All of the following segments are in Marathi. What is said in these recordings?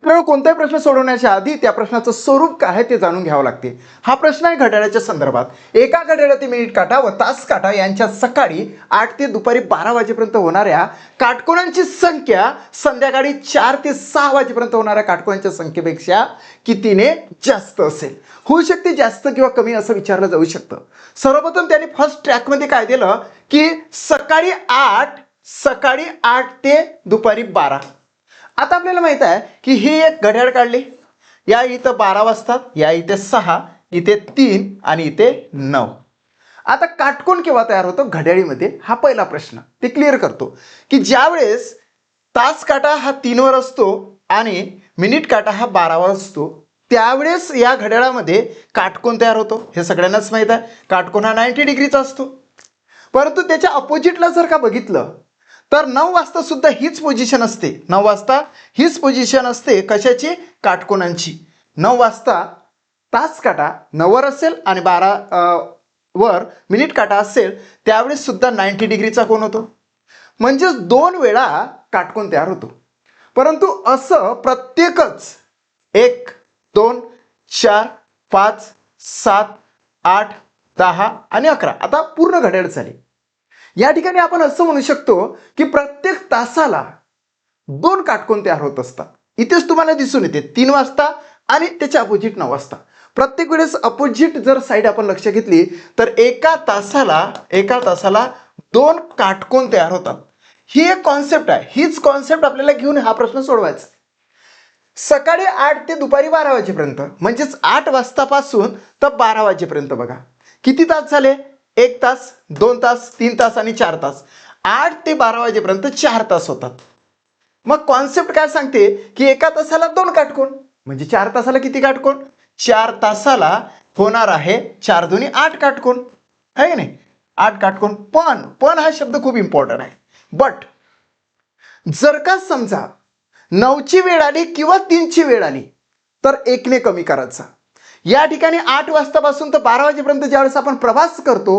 तर कोणताही प्रश्न सोडवण्याच्या आधी त्या प्रश्नाचं स्वरूप काय आहे ते जाणून घ्यावं लागते. हा प्रश्न आहे घड्याळाच्या संदर्भात. एका घड्याळातील मिनिट काटा व तास काटा यांच्या सकाळी 8 ते दुपारी 12 वाजेपर्यंत होणाऱ्या काटकोनांची संख्या संध्याकाळी 4 ते 6 वाजेपर्यंत होणाऱ्या काटकोनांच्या संख्येपेक्षा कितीने जास्त असेल. होऊ शकते जास्त किंवा कमी असं विचारलं जाऊ शकतं. सर्वप्रथम त्यांनी फर्स्ट ट्रॅकमध्ये काय दिलं की सकाळी 8 ते दुपारी 12. आता आपल्याला माहित आहे की ही एक घड्याळ काढली, या इथं 12 वाजतात, या इथे 6, इथे 3 आणि इथे 9. आता काटकोन केव्हा तयार होतो घड्याळीमध्ये, हा पहिला प्रश्न. ते क्लिअर करतो की ज्यावेळेस तास काटा हा 3 वर असतो आणि मिनिट काटा हा 12 वर असतो, त्यावेळेस या घड्याळामध्ये काटकोन तयार होतो. हे सगळ्यांनाच माहित आहे. काटकोन हा 90 डिग्रीचा असतो. परंतु त्याच्या अपोजिटला जर का बघितलं तर 9 वाजता सुद्धा हीच पोझिशन असते. 9 वाजता हीच पोझिशन असते कशाची, काटकोनांची. 9 वाजता तास काटा 9 वर असेल आणि 12 वर मिनिट काटा असेल, त्यावेळेस सुद्धा 90 डिग्रीचा कोन होतो. म्हणजेच 2 वेळा काटकोन तयार होतो. परंतु असं प्रत्येकच 1, 2, 4, 5, 7, 8, 10 आणि 11 आता पूर्ण घड्याळ झाली. या ठिकाणी आपण असं म्हणू शकतो की प्रत्येक तासाला 2 काटकोन तयार होत असतात. इथेच तुम्हाला दिसून येते 3 वाजता आणि त्याच्या अपोजिट 9 वाजता. प्रत्येक वेळेस अपोजिट जर साईड आपण लक्ष घेतली तर एका तासाला 2 काटकोन तयार होतात. ही एक कॉन्सेप्ट आहे. हीच कॉन्सेप्ट आपल्याला घेऊन हा प्रश्न सोडवायचा. सकाळी 8 ते दुपारी 12 वाजेपर्यंत म्हणजेच 8 वाजतापासून तर 12 वाजेपर्यंत बघा किती तास झाले, 1 तास, 2 तास, 3 तास आणि 4 तास. 8 ते 12 वाजेपर्यंत 4 तास होतात. मग कॉन्सेप्ट काय सांगते की एका तासाला 2 काटकोन म्हणजे 4 तासाला किती काटकोन, 4 तासाला होणार आहे 4 दुनी 8 काटकोन आहे की नाही. 8 काटकोन. पण हा शब्द खूप इम्पॉर्टंट आहे. बट जर का समजा 9ची वेळ आली किंवा 3ची वेळ आली तर 1ने कमी करायचा. या ठिकाणी 8 वाजतापासून तर 12 वाजेपर्यंत ज्यावेळेस आपण प्रवास करतो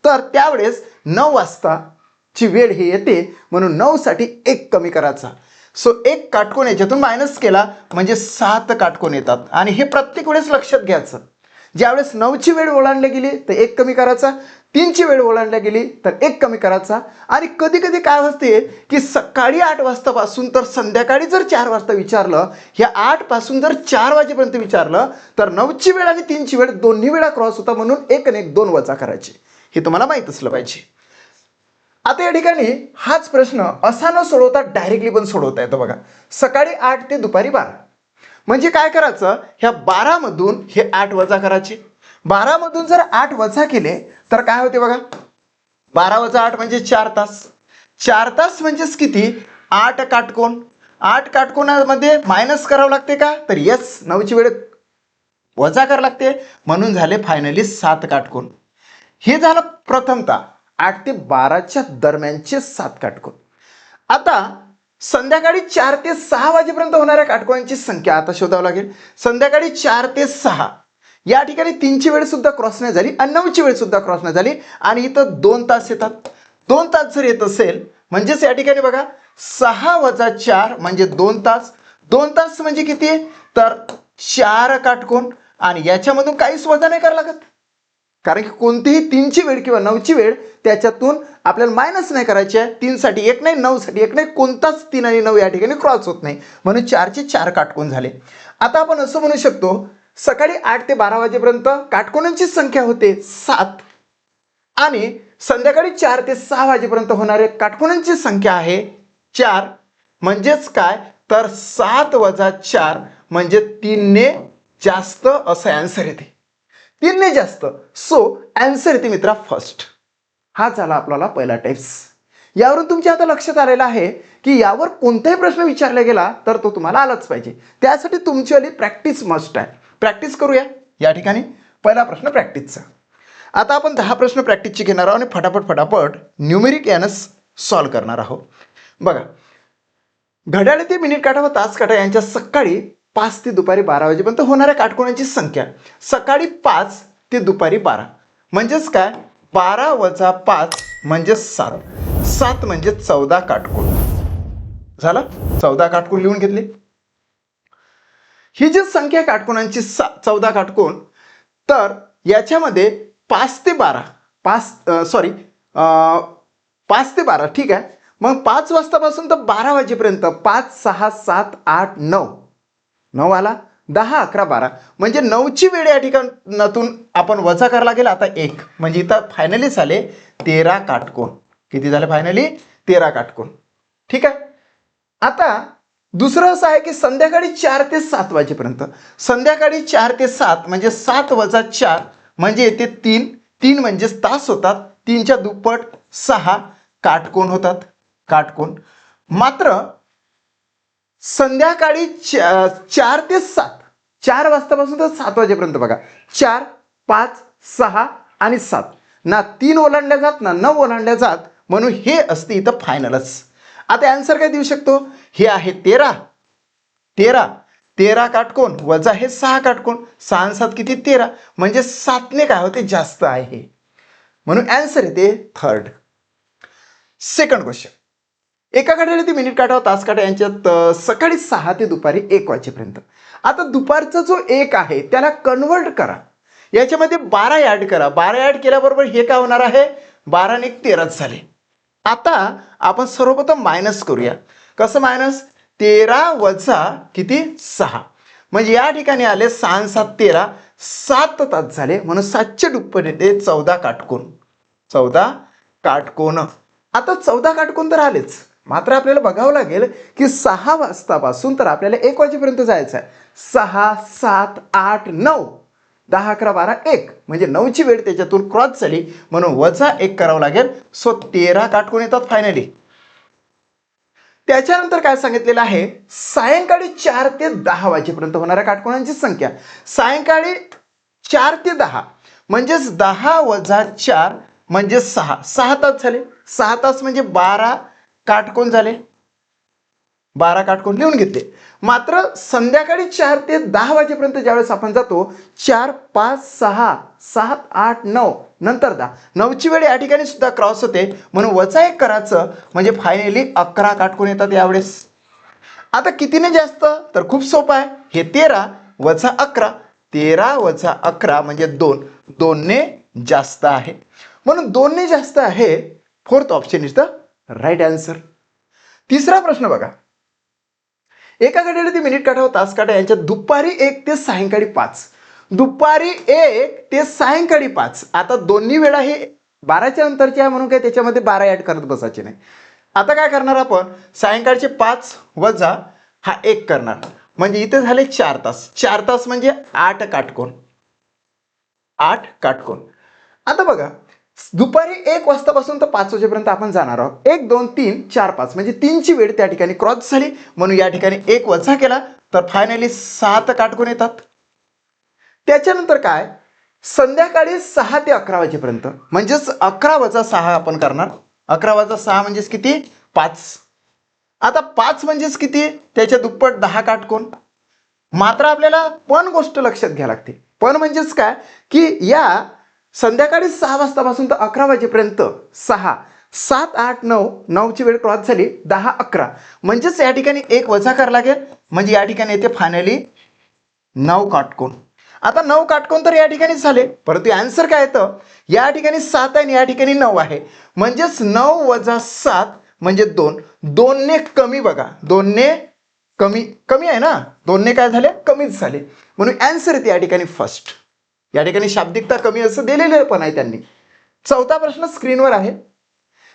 तर त्यावेळेस 9 वाजताची वेळ ही येते, म्हणून 9 साठी 1 कमी करायचा. सो 1 काटकोन याच्यातून मायनस केला म्हणजे 7 काटकोन येतात. आणि हे प्रत्येक वेळेस लक्षात घ्यायचं. ज्यावेळेस 9ची वेळ ओलांडली गेली तर 1 कमी करायचा, 3ची वेळ ओलांडली गेली तर 1 कमी करायचा. आणि कधी कधी काय होते की सकाळी 8 वाजतापासून तर संध्याकाळी जर 4 वाजता विचारलं, ह्या 8 पासून जर 4 वाजेपर्यंत विचारलं तर 9ची वेळ आणि 3ची वेळ दोन्ही वेळा क्रॉस होता, म्हणून 1 आणि 1 2 वजा करायचे. हे तुम्हाला माहित असलं पाहिजे. आता या ठिकाणी हाच प्रश्न असा न सोडवता डायरेक्टली पण सोडवता येतो बघा. सकाळी 8 ते दुपारी 12 म्हणजे काय करायचं, ह्या 12 मधून हे 8 वजा करायचे. 12 मधून जर 8 वजा केले तर काय होते बघा, 12 वजा 8 म्हणजे 4 तास. 4 तास म्हणजेच किती, 8 काटकोन. 8 काटकोनामध्ये मायनस करावं लागते का, तर यस, 9ची वेळ वजा करावं लागते, म्हणून झाले फायनली 7 काटकोन. हे झालं प्रथमतः 8 ते 12च्या दरम्यानचे 7 काटकोन. आता संध्याकाळी 4 ते 6 वाजेपर्यंत होणाऱ्या काटकोनांची संख्या आता शोधावं लागेल. संध्याकाळी 4 ते 6 या ठिकाणी 3ची वेळ सुद्धा क्रॉस नाही झाली आणि 9ची वेळ सुद्धा क्रॉस नाही झाली आणि इथं 2 तास येतात. 2 तास जर येत असेल म्हणजेच या ठिकाणी बघा 6 वजा 4 म्हणजे 2 तास. 2 तास म्हणजे किती, तर 4 काटकोन. आणि याच्यामधून काहीच वजा नाही करावं लागत, कारण की कोणतीही 3ची वेळ किंवा 9ची वेळ त्याच्यातून आपल्याला मायनस नाही करायची आहे. 3 साठी 1 नाही, 9 साठी 1 नाही, कोणताच 3 आणि 9 या ठिकाणी क्रॉस होत नाही, म्हणून 4चे 4 काटकोन झाले. आता आपण असं म्हणू शकतो सकाळी 8 ते 12 वाजेपर्यंत काटकोनांची संख्या होते 7 आणि संध्याकाळी 4 ते 6 वाजेपर्यंत होणारे काटकोनांची संख्या आहे 4. म्हणजेच काय, तर 7 वजा 4 म्हणजे 3ने जास्त असं आन्सर येते. 3ने जास्त. सो आन्सर येते मित्रा फर्स्ट. हा झाला आपल्याला पहिला टिप्स. यावरून तुमच्या आता लक्षात आलेलं आहे की यावर कोणताही प्रश्न विचारला गेला तर तो तुम्हाला आलाच पाहिजे. त्यासाठी तुमची प्रॅक्टिस मस्ट आहे. प्रॅक्टिस करूया. या ठिकाणी पहिला प्रश्न प्रॅक्टिसचा. आता आपण 10 प्रश्न प्रॅक्टिसचे घेणार आहोत आणि फटाफट न्यूमेरिक यानं सॉल्व करणार आहोत. बघा, घड्याळ ते मिनिट काटा व तास काटा यांच्या सकाळी 5 ते दुपारी 12 वाजेपर्यंत होणाऱ्या काटकोनांची संख्या. सकाळी 5 ते दुपारी 12 म्हणजेच काय, 12 वजा 5 म्हणजे 7. 7 म्हणजे 14 काटकोन. झालं, 14 काटकोन लिहून घेतले. ही जी संख्या आहे काटकोनांची 14 काटकोन, तर याच्यामध्ये 5 ते 12 5 ते 12 ठीक आहे. मग 5 वाजतापासून तर 12 वाजेपर्यंत 5 6 7 8 9 9 आला 10 11 12 म्हणजे 9ची वेळ या ठिकाणातून आपण वजा करायला लागेल. आता 1 म्हणजे इथं फायनली झाले 13 काटकोन. किती झाले फायनली? 13 काटकोन. ठीक आहे. आता दुसरं असं आहे की संध्याकाळी 4 ते 7 वाजेपर्यंत, संध्याकाळी 4 ते 7 म्हणजे 7 वजा 4 म्हणजे येते 3, 3 म्हणजेच तास होतात, 3च्या दुप्पट 6 काटकोन होतात. काटकोन मात्र संध्याकाळी 4 ते 7, 4 वाजतापासून तर 7 वाजेपर्यंत बघा, 4 5 6 आणि 7 ना 3 ओलांडल्या जात ना 9 ओलांडल्या जात, म्हणून हे असते इथं फायनलच. आता आन्सर काय देऊ शकतो? हे आहे 13 13 13 काटकोन वजा हे 6 काटकोन, 6 आणि 7 किती? 13 म्हणजे 7ने काय होते? जास्त आहे, म्हणून आन्सर येते थर्ड. Second question. एका घड्याळातील मिनिट काटा व तास काटा यांच्यात सकाळी 6 ते दुपारी 1 वाजेपर्यंत. आता दुपारचा जो 1 आहे त्याला कन्वर्ट करा, याच्यामध्ये 12 ऍड करा. 12 ऍड केल्याबरोबर हे काय होणार आहे? 12 ने 13 झाले. आता आपण सर्वप्रथम मायनस करूया. कसं मायनस? 13 वजा किती? 6 म्हणजे या ठिकाणी आले 6 आणि 7 13, 7 तास झाले, म्हणून 7चे दुप्पट येते 14 काटकोन. 14 काटकोन. आता 14 काटकोन तर आलेच, मात्र आपल्याला बघावं लागेल की 6 वाजतापासून तर आपल्याला 1 वाजेपर्यंत जायचं आहे. 6 7 8 9 10 11 12 1 म्हणजे 9ची वेळ त्याच्यातून क्रॉस झाली, म्हणून वजा 1 करावं लागेल. सो 13 काटकोन येतात फायनली. त्याच्यानंतर काय सांगितलेलं आहे? सायंकाळी 4 ते 10 वाजेपर्यंत होणाऱ्या काटकोनांची संख्या. सायंकाळी 4 ते 10 म्हणजेच 10 वजा 4 म्हणजे 6, 6 तास झाले. 6 तास म्हणजे 12 काटकोन झाले. 12 काटकोन लिहून घेतले. मात्र संध्याकाळी 4 ते 10 वाजेपर्यंत ज्यावेळेस आपण जातो, 4 5 6 7 8 9 नंतर 10, 9ची वेळ या ठिकाणी सुद्धा क्रॉस होते, म्हणून वजा 1 करायचं म्हणजे फायनली 11 काटकोन येतात यावेळेस. आता कितीने जास्त? तर खूप सोपं आहे. हे 13 वजा 11, 13 वजा 11 म्हणजे 2, 2ने जास्त आहे, म्हणून 2ने जास्त आहे. Fourth option is the right answer. तिसरा प्रश्न बघा. एका घड्याळातील मिनिट काटा व तास काटा यांच्यात दुपारी 1 ते सायंकाळी 5, दुपारी 1 ते सायंकाळी 5. आता दोन्ही वेळा हे 12च्या नंतरची आहे, म्हणून काय त्याच्यामध्ये 12 ऍड करत बसायचे नाही. आता काय करणार आपण? सायंकाळचे 5 वजा हा 1 करणार, म्हणजे इथे झाले 4 तास. 4 तास म्हणजे 8 काटकोन. 8 काटकोन. आता बघा, दुपारी 1 वाजतापासून तर 5 वाजेपर्यंत आपण जाणार आहोत. 1 2 3 4 5 म्हणजे 3ची वेळ त्या ठिकाणी क्रॉस झाली, म्हणून या ठिकाणी 1 वजा केला तर फायनली 7 काटकोन येतात. त्याच्यानंतर काय? संध्याकाळी 6 ते 11 वाजेपर्यंत म्हणजेच 11 वजा 6 आपण करणार. 11 वजा 6 म्हणजेच किती? 5. आता 5 म्हणजेच किती? त्याच्या दुप्पट 10 काटकोन. मात्र आपल्याला पण गोष्ट लक्षात घ्यावी लागते. पण म्हणजेच काय की या संध्याकाळी 6 वाजतापासून तर 11 वाजेपर्यंत 6 7 8 9 9ची वेळ क्रॉस झाली, 10 11 म्हणजेच या ठिकाणी 1 वजा करावं लागेल, म्हणजे या ठिकाणी येते फायनली 9 काटकोन. आता 9 काटकोन तर या ठिकाणी झाले, परंतु आन्सर काय येतं? या ठिकाणी 7 आहे आणि या ठिकाणी 9 आहे, म्हणजेच 9 वजा 7 म्हणजे 2. 2ने कमी बघा, 2ने कमी कमी आहे ना, 2ने काय झाले? कमीच झाले, म्हणून आन्सर येते या ठिकाणी फर्स्ट. या ठिकाणी शाब्दिकता कमी असं दिलेलं पण आहे त्यांनी. चौथा प्रश्न स्क्रीनवर आहे.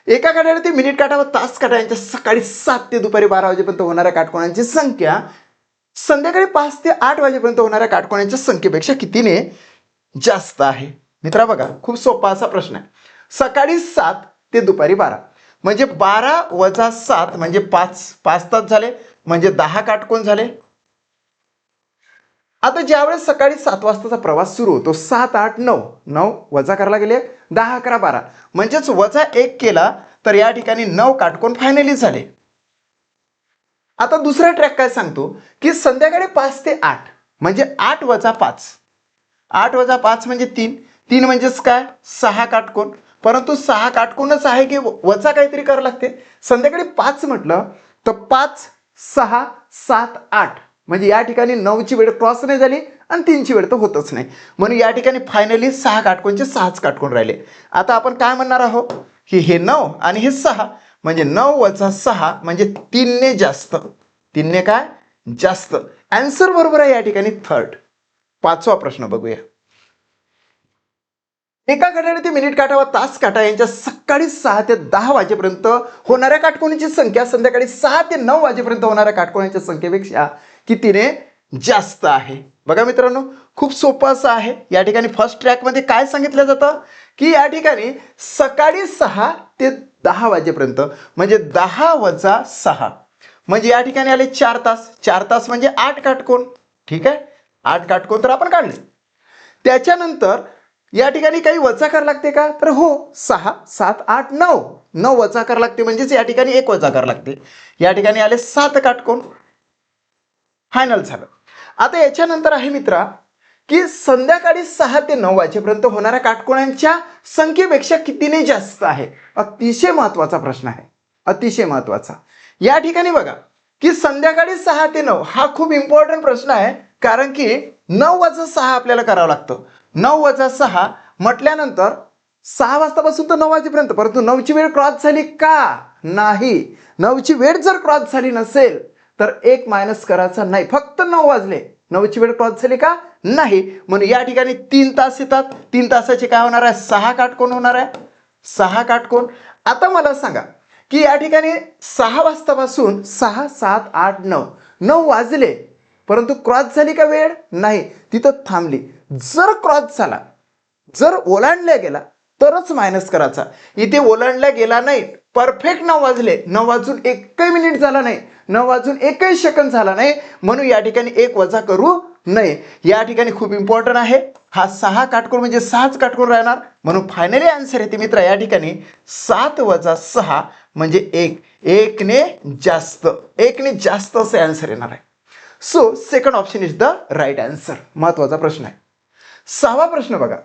एका घड्याळातील मिनिट काटा व तास काटा यांच्या सकाळी 7 ते दुपारी 12 वाजेपर्यंत होणाऱ्या काटकोनांची संख्या संध्याकाळी 5 ते 8 वाजेपर्यंत होणाऱ्या काटकोनांच्या संख्येपेक्षा कितीने जास्त आहे? मित्रा बघा, खूप सोपा असा प्रश्न आहे. सकाळी 7 ते दुपारी 12 म्हणजे 12 वजा 7 म्हणजे 5, 5 तास झाले, म्हणजे 10 काटकोन झाले. आता ज्यावेळेस सकाळी 7 वाजताचा प्रवास सुरू होतो, 7 8 9 9 वजा करायला गेले 10 11 12 म्हणजेच वजा 1 केला तर या ठिकाणी 9 काटकोन फायनली झाले. आता दुसरा ट्रॅक काय सांगतो की संध्याकाळी 5 ते 8 म्हणजे 8 वजा 5, 8 वजा 5 म्हणजे 3, 3 म्हणजेच काय? 6 काटकोन. परंतु 6 काटकोनच आहे की वजा काहीतरी करावं लागते. संध्याकाळी 5 म्हटलं तर 5 6 7 8 म्हणजे या ठिकाणी 9ची वेळ क्रॉस नाही झाली आणि 3ची वेळ तर होतच नाही, म्हणून या ठिकाणी फायनली 6 काटकोनचे 6च काटकोन राहिले. आता आपण काय म्हणणार आहोत की हे 9 आणि हे 6 म्हणजे 9 वजा 6 म्हणजे 3ने जास्त. 3ने काय जास्त. आन्सर बरोबर आहे या ठिकाणी थर्ड. 5वा प्रश्न बघूया. एका घड्याळातील मिनिट काटा व तास काटा यांच्या सकाळी 6 ते 10 वाजेपर्यंत होणाऱ्या काटकोनाची संख्या संध्याकाळी 6 ते 9 वाजेपर्यंत होणाऱ्या काटकोनाच्या संख्येपेक्षा कितीने जास्त आहे. बघा मित्रांनो, खूप सोपं असं आहे. या ठिकाणी फर्स्ट ट्रॅकमध्ये काय सांगितलं जातं की या ठिकाणी सकाळी 6 ते 10 वाजेपर्यंत म्हणजे 10 वजा 6 म्हणजे या ठिकाणी आले 4 तास. 4 तास म्हणजे 8 काटकोन. ठीक आहे, 8 काटकोन तर आपण काढले. त्याच्यानंतर या ठिकाणी काही वजा करावं लागते का, तर हो, 6 7 8 9 9 वजा करावं लागते, म्हणजेच या ठिकाणी 1 वजा करावं लागते. या ठिकाणी आले 7 काटकोन. फायनल झालं. आता याच्यानंतर आहे मित्रा की संध्याकाळी 6 ते 9 वाजेपर्यंत होणाऱ्या काटकोनांच्या संख्येपेक्षा कितीने जास्त आहे. अतिशय महत्वाचा प्रश्न आहे, अतिशय महत्वाचा. या ठिकाणी बघा की संध्याकाळी 6 ते 9 हा खूप इम्पॉर्टंट प्रश्न आहे, कारण की 9 वजा 6 आपल्याला करावं लागतं. 9 वजा 6 म्हटल्यानंतर 6 वाजतापासून तर 9 वाजेपर्यंत, परंतु 9ची वेळ क्रॉस झाली का नाही. 9ची वेळ जर क्रॉस झाली नसेल तर 1 मायनस करायचा नाही. फक्त 9 वाजले, 9ची वेळ क्रॉस झाली का नाही, म्हणून या ठिकाणी 3 तास येतात. 3 तासाचे काय होणार आहे, 6 काटकोन होणार आहे. 6 काटकोन. आता मला सांगा की या ठिकाणी 6 वाजतापासून 6 7 8 9 9 वाजले, परंतु क्रॉस झाली का वेळ नाही, तिथं थांबली. जर क्रॉस झाला, जर ओलांडल्या गेला तरच मायनस करायचा. इथे ओलांडल्या गेला नाही, परफेक्ट 9 वाजले, 9 वाजून 1 मिनिट झाला नाही, 9 वाजून 1 सेकंद झाला नाही, म्हणून या ठिकाणी 1 वजा करू नये. या ठिकाणी खूप इम्पॉर्टंट आहे. हा 6 काटकोन म्हणजे 6च काटकोन राहणार, म्हणून फायनली आन्सर येते मित्र या ठिकाणी 7 वजा 6 म्हणजे 1. 1ने जास्त, 1ने जास्त असे आन्सर येणार आहे. So second option is the right answer. महत्वाचा प्रश्न आहे. 6वा प्रश्न बघा.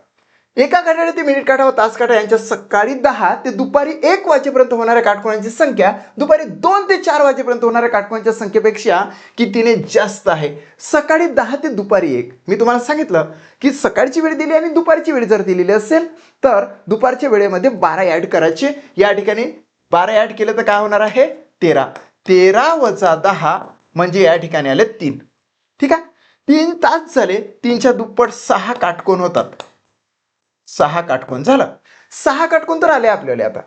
एका घड्याळातील मिनिट काटा व तास काटा यांच्या सकाळी 10 ते दुपारी 1 वाजेपर्यंत होणाऱ्या काटकोनांची संख्या दुपारी 2 ते 4 वाजेपर्यंत होणाऱ्या काटकोनांच्या संख्येपेक्षा कितीने जास्त आहे. सकाळी 10 ते दुपारी 1, मी तुम्हाला सांगितलं की सकाळची वेळ दिली आणि दुपारची वेळ जर दिलेली असेल तर दुपारच्या वेळेमध्ये 12 ऍड करायचे. या ठिकाणी 12 ऍड केलं तर काय होणार आहे, 13. 13 वजा 10 म्हणजे या ठिकाणी आले 3. ठीक आहे, 3 तास झाले, 3च्या दुप्पट 6 काटकोन होतात. 6 काटकोन झालं. 6 काटकोन तर आले आपल्याला आता,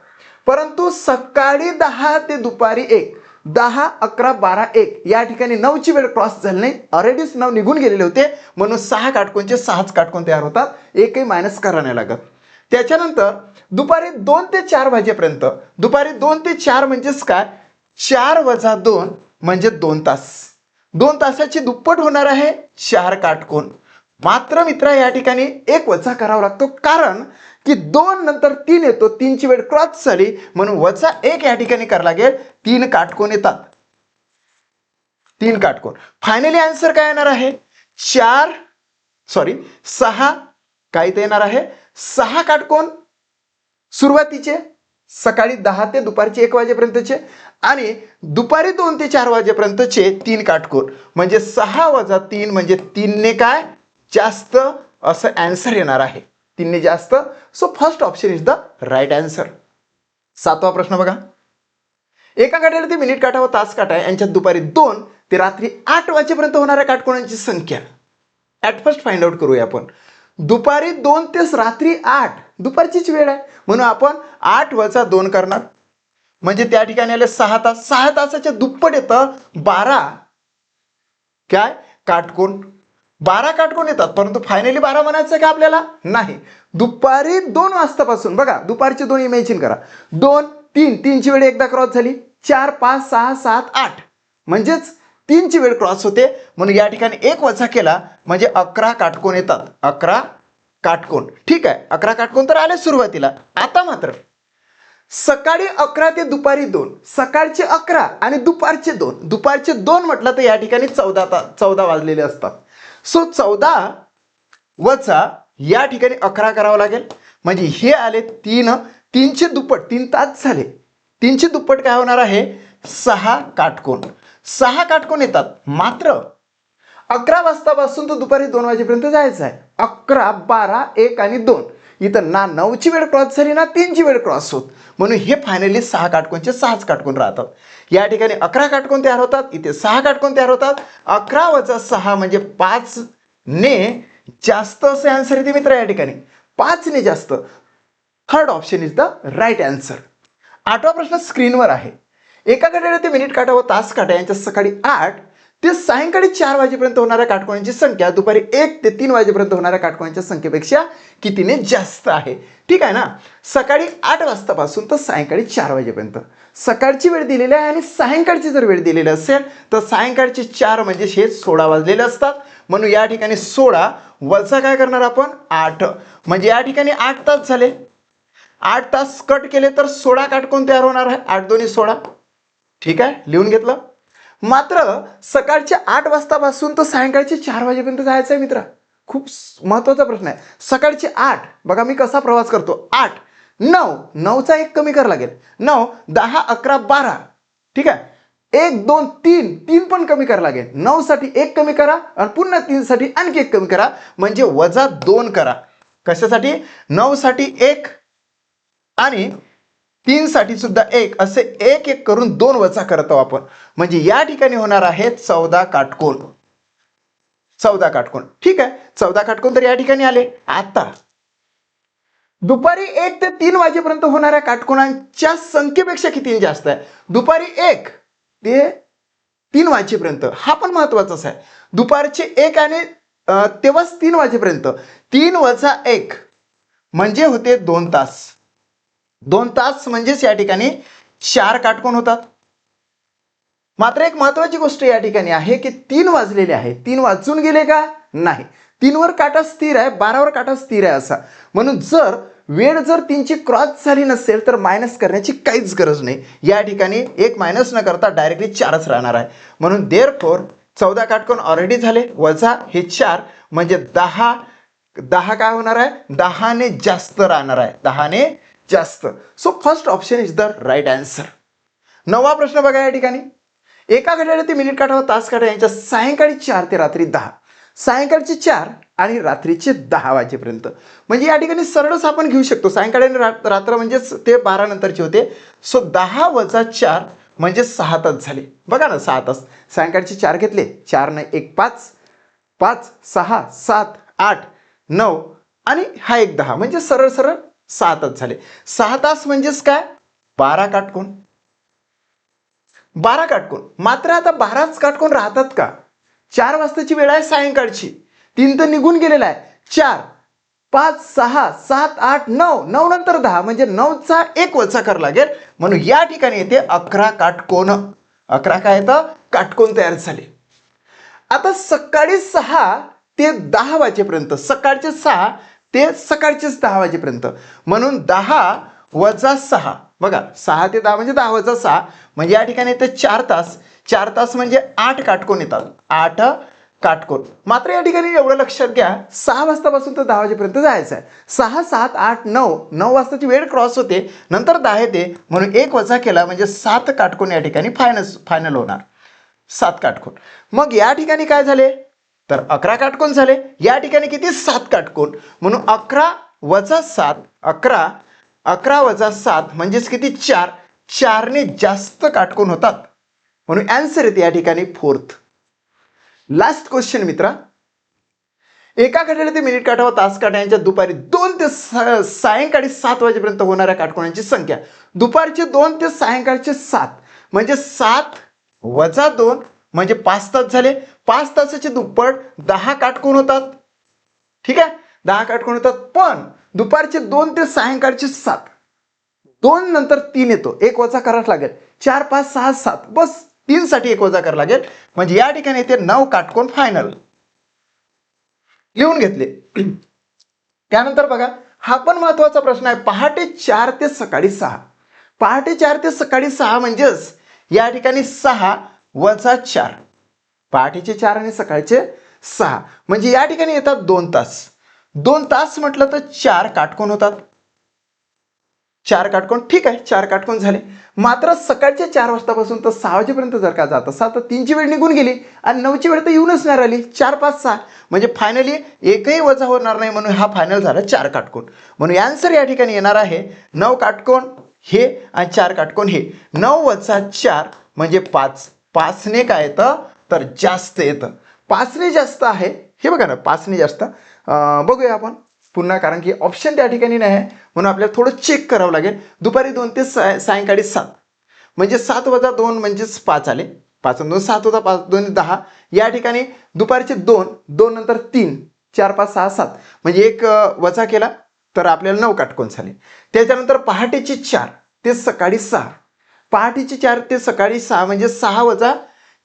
परंतु सकाळी 10 ते दुपारी 1, 10 11 12 1 या ठिकाणी 9ची वेळ क्रॉस झाली नाही, ऑलरेडीच 9 निघून गेलेले होते, म्हणून 6 काटकोनचे 6च काटकोन तयार होतात. एकही मायनस करावं नाही लागत. त्याच्यानंतर दुपारी 2 ते 4 वाजेपर्यंत, दुपारी 2 ते 4 म्हणजेच काय, 4 वजा 2 म्हणजे 2 तास. 2 तासाची दुप्पट होणार आहे 4 काटकोन. मात्र मित्र या ठिकाणी 1 वजा करावा लागतो, कारण की 2 नंतर 3 येतो, 3ची वेळ क्रॉस झाली, म्हणून वजा 1 या ठिकाणी करावं लागेल. 3 काटकोन येतात, 3 काटकोन. फायनली आन्सर काय येणार आहे, 6 काय ते येणार आहे, 6 काटकोन सुरुवातीचे सकाळी 10 ते दुपारचे 1 वाजेपर्यंतचे आणि दुपारी 2 ते 4 वाजेपर्यंतचे 3 काटकोन, म्हणजे 6 वजा 3 म्हणजे 3ने काय जास्त असं आन्सर येणार आहे. 3ने जास्त. So first option is the right answer. 7वा प्रश्न बघा. एका घड्याळातील ते मिनिट काटा व तास काटा यांच्यात दुपारी 2 ते रात्री 8 वाजेपर्यंत होणाऱ्या काटकोनांची संख्या ॲट फर्स्ट फाइंड आउट करूया आपण. दुपारी 2 ते रात्री 8 दुपारचीच वेळ आहे, म्हणून आपण 8 वजा 2 करणार, म्हणजे त्या ठिकाणी आले 6 तास. 6 तासाच्या दुप्पट येतं 12 काय काटकोन. 12 काटकोन येतात, परंतु फायनली 12 म्हणायचं का आपल्याला नाही. दुपारी 2 वाजतापासून बघा, दुपारचे 2 इमॅजिन करा, 2 3, 3ची वेळ एकदा क्रॉस झाली, 4 5 6 7 8 म्हणजेच 3ची वेळ क्रॉस होते, म्हणून या ठिकाणी 1 वजा केला म्हणजे 11 काटकोन येतात. 11 काटकोन. ठीक आहे, 11 काटकोन तर आले सुरुवातीला. आता मात्र सकाळी 11 ते दुपारी 2, सकाळचे 11 आणि दुपारचे 2, दुपारचे 2 म्हटलं तर या ठिकाणी 14 वाजलेले असतात. सो 14 वजा या ठिकाणी 11 करावं लागेल, म्हणजे हे आले 3, 3चे दुप्पट 3 तास झाले, 3चे दुप्पट काय होणार आहे 6 काटकोन. 6 काटकोन येतात. मात्र 11 वाजतापासून तो दुपारी 2 वाजेपर्यंत जायचा आहे. 11, 12, 1 आणि 2. इथं ना 9ची वेळ क्रॉस झाली ना 3ची वेळ क्रॉस होत, म्हणून हे फायनली 6 काटकोनचे 6च काटकोन राहतात. या ठिकाणी 11 काटकोन तयार होतात, इथे 6 काटकोन तयार होतात. 11 वजा 6 म्हणजे 5 ने जास्त असे आन्सर येते मित्र. या ठिकाणी 5 ने जास्त. Third option is the right answer. 8वा प्रश्न स्क्रीनवर आहे. एका घड्याळातील मिनिट काटा व तास काटा यांच्या सकाळी 8 ते सायंकाळी 4 वाजेपर्यंत होणाऱ्या काटकोनांची संख्या दुपारी 1 ते 3 वाजेपर्यंत होणाऱ्या काटकोनांच्या संख्येपेक्षा कितीने जास्त आहे. ठीक आहे ना. सकाळी 8 वाजतापासून तर सायंकाळी 4 वाजेपर्यंत सकाळची वेळ दिलेली आहे आणि सायंकाळची जर वेळ दिलेली असेल तर सायंकाळचे 4 म्हणजे हे 16 वाजलेले असतात. म्हणून या ठिकाणी 16 वजा काय करणार आपण 8, म्हणजे या ठिकाणी 8 तास झाले. 8 तास कट केले तर 16 काटकोन तयार होणार आहे. 8 दोन्ही 16. ठीक आहे, लिहून घेतलं. मात्र सकाळच्या 8 वाजतापासून तर सायंकाळचे 4 वाजेपर्यंत जायचं आहे मित्रा. खूप महत्वाचा प्रश्न आहे. सकाळचे 8 बघा मी कसा प्रवास करतो. 8, 9, 9चा 1 कमी करावा लागेल. 9, 10, 11, 12. ठीक आहे. 1, 2, 3, 3 पण कमी करावं लागेल. 9 साठी 1 कमी करा आणि पुन्हा 3 साठी आणखी 1 कमी करा, म्हणजे वजा 2 करा. कशासाठी? 9 साठी 1 आणि 3 साठी सुद्धा 1, असे 1 1 करून 2 वजा करतो आपण. म्हणजे या ठिकाणी होणार आहे 14 काटकोन. 14 काटकोन. ठीक आहे, 14 काटकोन तर या ठिकाणी आले. आता दुपारी 1 ते 3 वाजेपर्यंत होणाऱ्या काटकोनांच्या संख्येपेक्षा किती जास्त आहे? दुपारी 1 ते 3 वाजेपर्यंत, हा पण महत्वाचाच आहे. दुपारचे 1 आणि तेव्हाच 3 वाजेपर्यंत 3 वजा 1 म्हणजे होते 2 तास. 2 तास म्हणजेच या ठिकाणी 4 काटकोन होतात. मात्र एक महत्वाची गोष्ट या ठिकाणी आहे की 3 वाजलेले आहे. 3 वाजून गेले का? नाही. 3 वर काटा स्थिर आहे, 12 वर काटा स्थिर आहे असा. म्हणून जर वेळ जर 3ची क्रॉस झाली नसेल तर मायनस करण्याची काहीच गरज नाही. या ठिकाणी 1 मायनस न करता डायरेक्टली 4च राहणार आहे. म्हणून देअरफॉर 14 काटकोन ऑलरेडी झाले, वजा हे 4 म्हणजे 10. 10 काय होणार आहे? 10 ने जास्त राहणार आहे. 10 ने जास्त. So first option is the right answer. 9वा प्रश्न बघा. या ठिकाणी एका घड्याळातील मिनिट काटा व तास काटा यांच्या सायंकाळी 4 ते रात्री 10. सायंकाळचे 4 आणि रात्रीचे 10 वाजेपर्यंत, म्हणजे या ठिकाणी सरळच आपण घेऊ शकतो. सायंकाळी आणि रात्र म्हणजेच ते 12 नंतरचे होते. सो 10 वजा 4 म्हणजे 6 तास झाले. बघा ना, 6 तास. सायंकाळचे 4 घेतले, 4 ने 1 5, 5 6 7 8 9 आणि हा 1 10, म्हणजे सरळ सरळ 6 तास झाले. 6 तास म्हणजेच काय? 12 काटकोन. 12 काटकोन. मात्र आता 12च काटकोन राहतात का? 4 वाजताची वेळ आहे सायंकाळची, 3 तर निघून गेलेला आहे. 4 5 6 7 8 9, 9 नंतर 10 म्हणजे 9चा 1 वजा करावा लागेल. म्हणून या ठिकाणी येते 11 काटकोन. 11 काय येतं? काटकोन तयार झाले. आता सकाळी 6 ते 10 वाजेपर्यंत, सकाळचे 6 ते सकाळचेच 10 वाजेपर्यंत, म्हणून 10 वजा 6. बघा 6 ते 10 म्हणजे 10 वजा 6 म्हणजे या ठिकाणी येते 4 तास. 4 तास म्हणजे 8 काटकोन येतात. 8 काटकोन. मात्र या ठिकाणी एवढं लक्षात घ्या, 6 वाजतापासून तर 10 वाजेपर्यंत जायचं आहे. 6 7 8 9, 9 वाजताची वेळ क्रॉस होते, नंतर 10 येते, म्हणून 1 वजा केला म्हणजे 7 काटकोन या ठिकाणी फायनल होणार. 7 काटकोन. मग या ठिकाणी काय झाले? तर 11 काटकोन झाले. या ठिकाणी किती? 7 काटकोन. म्हणून 11 वजा 7, 11 वजा 7 म्हणजेच किती? 4. 4 ने जास्त काटकोन होतात, म्हणून आन्सर येते या ठिकाणी 4th. लास्ट क्वेश्चन मित्रा. एका घड्याळातील मिनिट काटा व तास काटा यांच्या दुपारी 2 ते सायंकाळी 7 वाजेपर्यंत होणाऱ्या काटकोनांची संख्या. दुपारचे 2 ते सायंकाळचे 7 म्हणजे 7 वजा 2 म्हणजे 5 तास झाले. 5 तासाचे दुप्पट 10 काटकोन होतात. ठीक आहे, 10 काटकोन होतात. पण दुपारचे 2 ते सायंकाळचे 7, 2 नंतर 3 येतो, 1 वजा करावा लागेल. 4 5 6 7, बस 3 साठी 1 वजा करावा लागेल. म्हणजे या ठिकाणी येते 9 काटकोन फायनल. लिहून घेतले. त्यानंतर बघा, हा पण महत्वाचा प्रश्न आहे. पहाटे 4 ते सकाळी 6. पहाटे 4 ते सकाळी 6 म्हणजेच या ठिकाणी 6 वजा 4. पहाटेचे 4 आणि सकाळचे 6 म्हणजे या ठिकाणी येतात 2 तास. 2 तास म्हटलं तर 4 काटकोन होतात. 4 काटकोन, ठीक आहे 4 काटकोन झाले. मात्र सकाळच्या 4 वाजतापासून तर 6 वाजेपर्यंत जर का जात असा तर 3ची वेळ निघून गेली आणि 9ची वेळ तर येऊनच नाही राहिली. 4, 5, 6 म्हणजे फायनली एकही वजा होणार नाही, म्हणून हा फायनल झाला 4 काटकोन. म्हणून आन्सर या ठिकाणी येणार आहे 9 काटकोन हे आणि 4 काटकोन हे. 9 वजा 4 म्हणजे 5. 5ने काय येतं तर जास्त येतं. 5ने जास्त आहे हे बघा ना, 5ने जास्त. बघूया आपण पुन्हा, कारण की ऑप्शन त्या ठिकाणी नाही आहे म्हणून आपल्याला थोडं चेक करावं लागेल. दुपारी 2 ते सायंकाळी 7 म्हणजे 7 वजा 2 म्हणजेच 5 आले. 5 आणि 2 7 होता, 5 2 10. या ठिकाणी दुपारचे 2, 2 नंतर 3, 4 5 6 7 म्हणजे एक वजा केला तर आपल्याला 9 काटकोन झाले. त्याच्यानंतर पहाटेचे 4 ते सकाळी 6, पहाटेचे 4 ते सकाळी 6 म्हणजे 6 वजा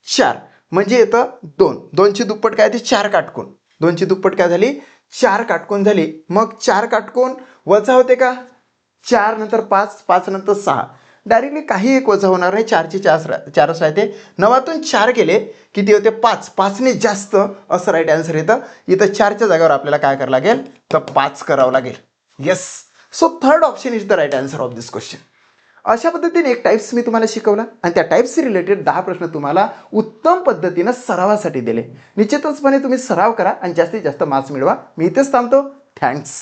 4 म्हणजे येतं 2. 2ची दुप्पट काय ते 4 काटकोन. 2ची दुप्पट काय झाली 4 काटकोन झाली. मग 4 काटकोन वजा होते का, 4 नंतर 5, 5 नंतर 6 डायरेक्टली काही एक वजा होणार नाही. 4ची 4 राहते. 9तून 4 गेले किती होते 5. 5ने जास्त असं राईट आन्सर येतं. इथं 4च्या जागेवर आपल्याला काय करावं लागेल तर 5 करावं लागेल. Yes, so third option is the right answer of this question. अशा पद्धतीने एक टाईप्स मी तुम्हाला शिकवला आणि त्या टाईप्सशी रिलेटेड 10 प्रश्न तुम्हाला उत्तम पद्धतीनं सरावासाठी दिले. निश्चितचपणे तुम्ही सराव करा आणि जास्तीत जास्त मार्क्स मिळवा. मी इथेच थांबतो. थँक्स.